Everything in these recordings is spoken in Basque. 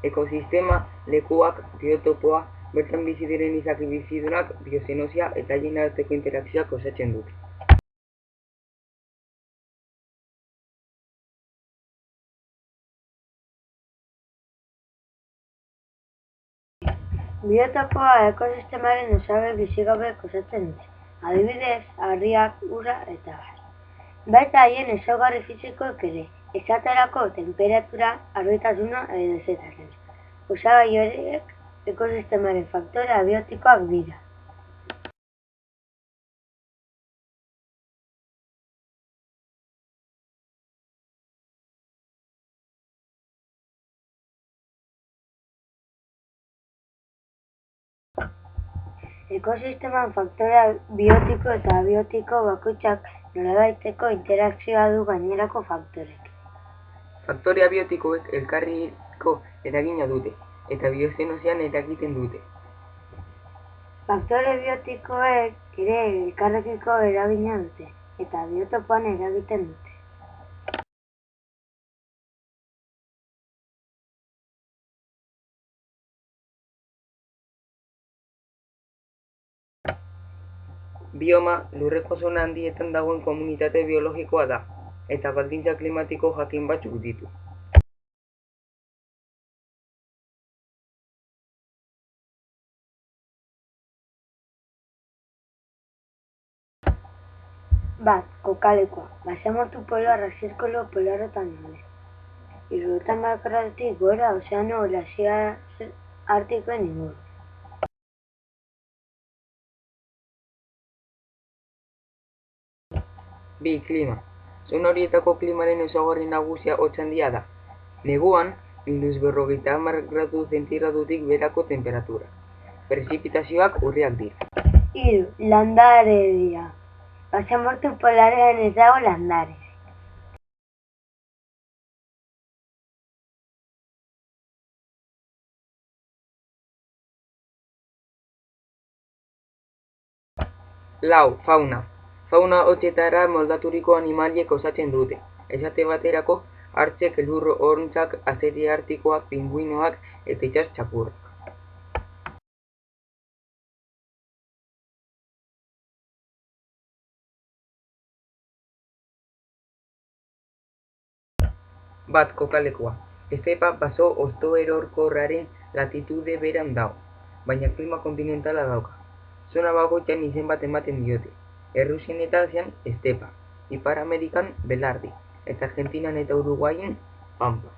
Ekosistema, lekuak, biotopoa, bertan bizi diren izaki bizidunak, biozenosia eta haien arteko interakzioak osatzen dute. Biotopoa ekosistemaren osagai bizigabeek osatzen dute, adibidez, harriak, ura eta abar. Baita haien ezaugarri fisikoek ere, esaterako tenperatura, argitasuna edo etc. Osagai horiek ekosistemaren faktore abiotikoak dira. Ekosisteman faktore biotiko eta abiotiko bakoitzak nolabaiteko interakzioa du gainerako faktoreekin. Faktore abiotikoek elkarriko eragina dute, eta biozenosian eragiten dute. Faktore biotikoek ere elkarrekiko eragina dute, eta biotopoan eragiten dute. Bioma lurreko zona handietan dagoen komunitate biologikoa da, eta baldintza klimatiko jakin batzuk ditu. Bat, kokalekua, basamortu polarra zirkulu polarretan daude. 70 gradutik gora ozeano glaziar artikoen inguru. Bi, klima. Zona horietako klimaren ezaugarri nagusia hotz handia da. Neguan, minus 50 gradu zentigradutik beherako temperatura. Prezipitazioak urriak dira. 3. Landaredia. Basamortu polarrean ez dago landare. Lau, fauna. Fauna hotzetara moldaturiko animaliek osatzen dute. Esate baterako, hartzek, elur horntzak, azeri artikoak, pinguinoak eta itsas txakurrak. Bat, kokalekua. Estepa baso hostoerorkorraren latitude beran dago, baina klima kontinentala dauka. Zona bakoitzean izen bat ematen diote. Errusian eta Asian, estepa, Ipar Amerikan, belardi, eta Argentinan eta Uruguaien, pampa.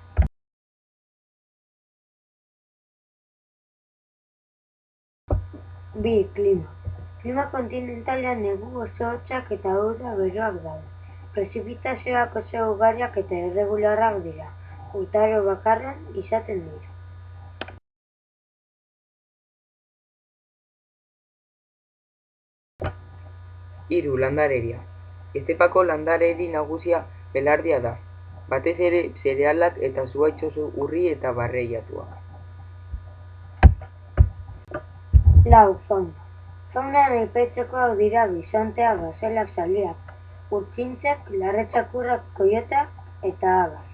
Bi, klima. Klima kontinentalean negu oso hotzak eta ura beroak daude. Prezipitazioak oso ugariak eta irregularrak dira. Urtaro bakarran izaten dira. 3. Landaredia. Estepako landaredi nagusia belardia da, batez ere zerealak eta zuhaitz oso urri eta barreiatuak. 4. Fauna. Faunan aipatzekoak dira bisonteak, gazelak, zaliak, urtzintzak, larre txakurrak, koioteak eta abar.